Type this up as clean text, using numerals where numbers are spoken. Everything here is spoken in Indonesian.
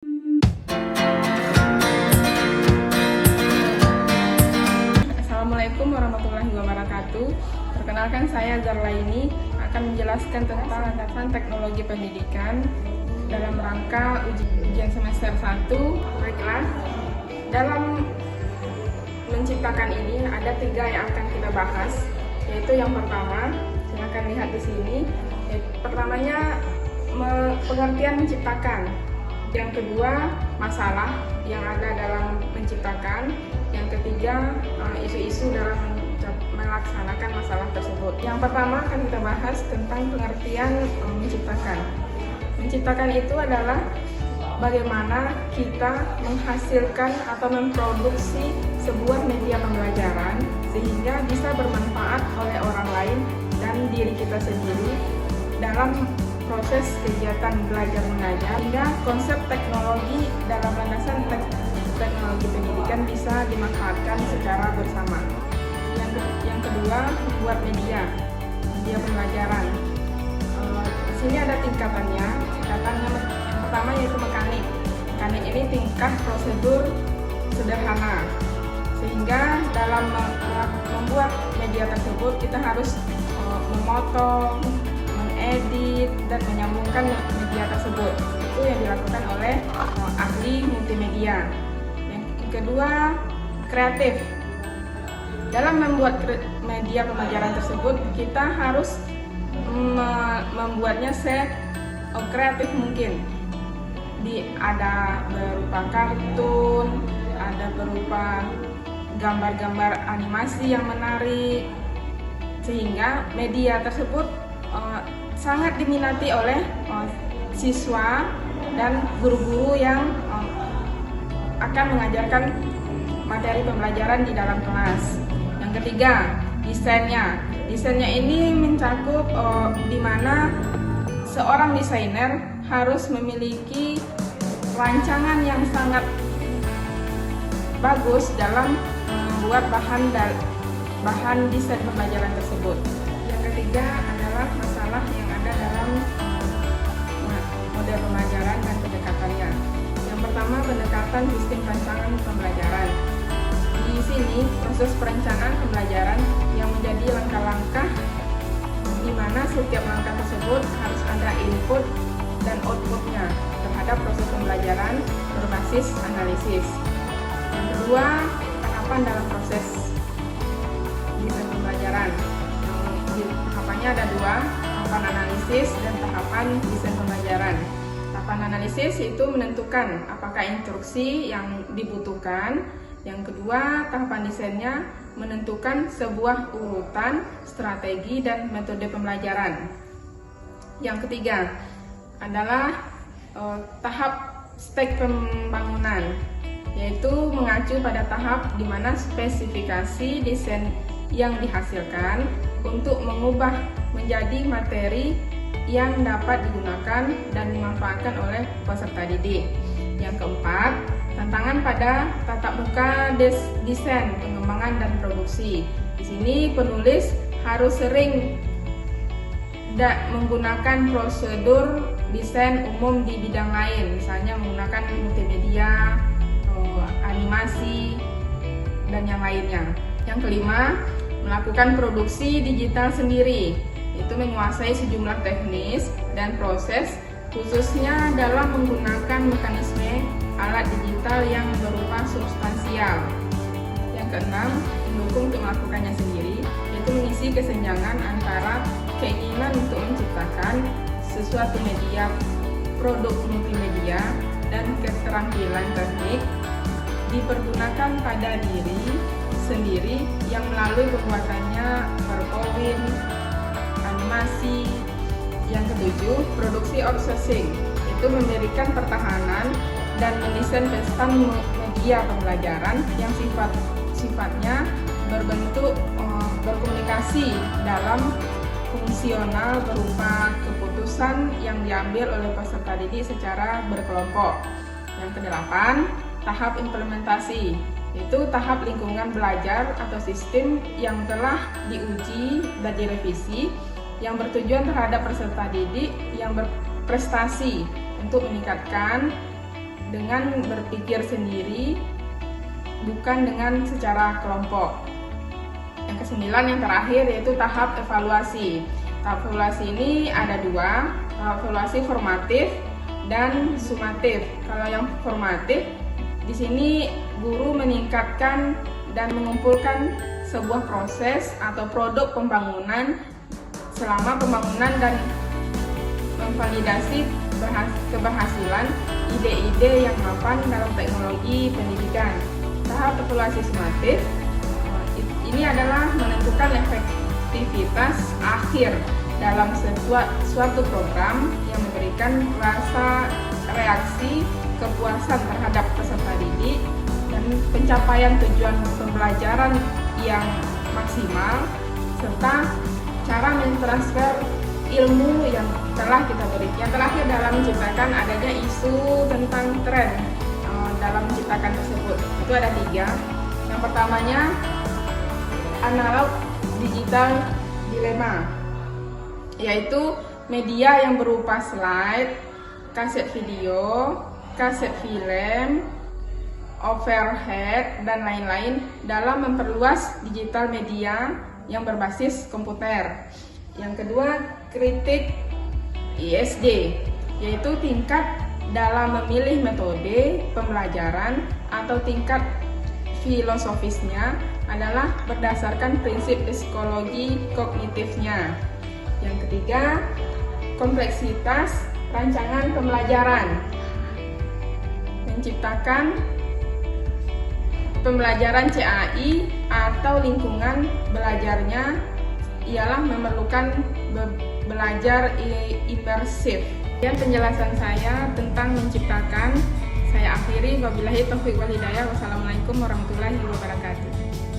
Assalamualaikum warahmatullahi wabarakatuh. Perkenalkan, saya Zarlaini akan menjelaskan tentang landasan teknologi pendidikan dalam rangka ujian semester 1. Baiklah, dalam menciptakan ini ada 3 yang akan kita bahas, yaitu yang pertama, silakan lihat di sini. Pertamanya, pengertian menciptakan. Yang kedua, masalah yang ada dalam menciptakan. Yang ketiga, isu-isu dalam melaksanakan masalah tersebut. Yang pertama akan kita bahas tentang pengertian menciptakan. Menciptakan itu adalah bagaimana kita menghasilkan atau memproduksi sebuah media pembelajaran sehingga bisa bermanfaat oleh orang lain dan diri kita sendiri dalam proses kegiatan belajar mengajar, hingga konsep teknologi dalam landasan teknologi pendidikan bisa dimanfaatkan secara bersama. Yang kedua, membuat media pembelajaran. Di sini ada tingkatannya. Tingkatannya yang pertama yaitu mekanik. Mekanik ini tingkat prosedur sederhana, sehingga dalam membuat media tersebut kita harus memotong, edit, dan menyambungkan media tersebut. Itu yang dilakukan oleh ahli multimedia. Yang kedua, kreatif. Dalam membuat media pembelajaran tersebut, kita harus membuatnya kreatif mungkin. Ada berupa kartun, ada berupa gambar-gambar animasi yang menarik, sehingga media tersebut sangat diminati oleh siswa dan guru-guru yang akan mengajarkan materi pembelajaran di dalam kelas. Yang ketiga, desainnya. Desainnya ini mencakup di mana seorang desainer harus memiliki rancangan yang sangat bagus dalam membuat bahan desain pembelajaran tersebut. Yang ketiga adalah masalah yang ada dalam model pembelajaran dan pendekatannya. Yang pertama, pendekatan sistem rancangan pembelajaran. Di sini proses perencanaan pembelajaran yang menjadi langkah-langkah di mana setiap langkah tersebut harus ada input dan outputnya terhadap proses pembelajaran berbasis analisis. Yang kedua, tahapan dalam proses desain pembelajaran. Tahapannya ada 2, tahapan analisis dan tahapan desain pembelajaran. Tahapan analisis itu menentukan apakah instruksi yang dibutuhkan. Yang kedua, tahapan desainnya menentukan sebuah urutan, strategi, dan metode pembelajaran. Yang ketiga adalah tahap stek pembangunan, yaitu mengacu pada tahap di mana spesifikasi desain yang dihasilkan untuk mengubah menjadi materi yang dapat digunakan dan dimanfaatkan oleh peserta didik. Yang keempat, tantangan pada tatap muka desain, pengembangan, dan produksi. Di sini penulis harus sering menggunakan prosedur desain umum di bidang lain, misalnya menggunakan multimedia, animasi, dan yang lainnya. Yang kelima, melakukan produksi digital sendiri, itu menguasai sejumlah teknis dan proses, khususnya dalam menggunakan mekanisme alat digital yang berupa substansial. Yang keenam, mendukung untuk melakukannya sendiri, yaitu mengisi kesenjangan antara keinginan untuk menciptakan sesuatu media produk multimedia dan keterampilan teknik dipergunakan pada diri sendiri yang melalui pembuatannya PowerPoint, animasi. Yang ketujuh, produksi outsourcing, itu memberikan pertahanan dan mendesain pesan media pembelajaran yang sifatnya berbentuk berkomunikasi dalam fungsional berupa keputusan yang diambil oleh peserta didik secara berkelompok. Yang kedelapan, tahap implementasi, itu tahap lingkungan belajar atau sistem yang telah diuji dan direvisi yang bertujuan terhadap peserta didik yang berprestasi untuk meningkatkan dengan berpikir sendiri, bukan dengan secara kelompok. Yang kesembilan, yang terakhir, yaitu tahap evaluasi. Tahap evaluasi ini ada dua, tahap evaluasi formatif dan sumatif. Kalau yang formatif, di sini guru meningkatkan dan mengumpulkan sebuah proses atau produk pembangunan selama pembangunan dan memvalidasi keberhasilan ide-ide yang mapan dalam teknologi pendidikan. Tahap evaluasi sumatif ini adalah menentukan efektivitas akhir dalam suatu program yang memberikan rasa reaksi kepuasan terhadap peserta didik dan pencapaian tujuan pembelajaran yang maksimal, serta cara mentransfer ilmu yang telah kita berikan. Yang terakhir dalam menciptakan adanya isu tentang tren dalam menciptakan tersebut. Itu ada tiga. Yang pertamanya, analog digital dilema, yaitu media yang berupa slide, kaset video, kaset film, overhead, dan lain-lain dalam memperluas digital media yang berbasis komputer. Yang kedua, kritik ISD, yaitu tingkat dalam memilih metode pembelajaran atau tingkat filosofisnya adalah berdasarkan prinsip psikologi kognitifnya. Yang ketiga, kompleksitas rancangan pembelajaran, menciptakan pembelajaran CAI atau lingkungan belajarnya ialah memerlukan belajar imersif. Dan penjelasan saya tentang menciptakan saya akhiri. Wabillahi taufiq wal hidayah. Wassalamualaikum warahmatullahi wabarakatuh.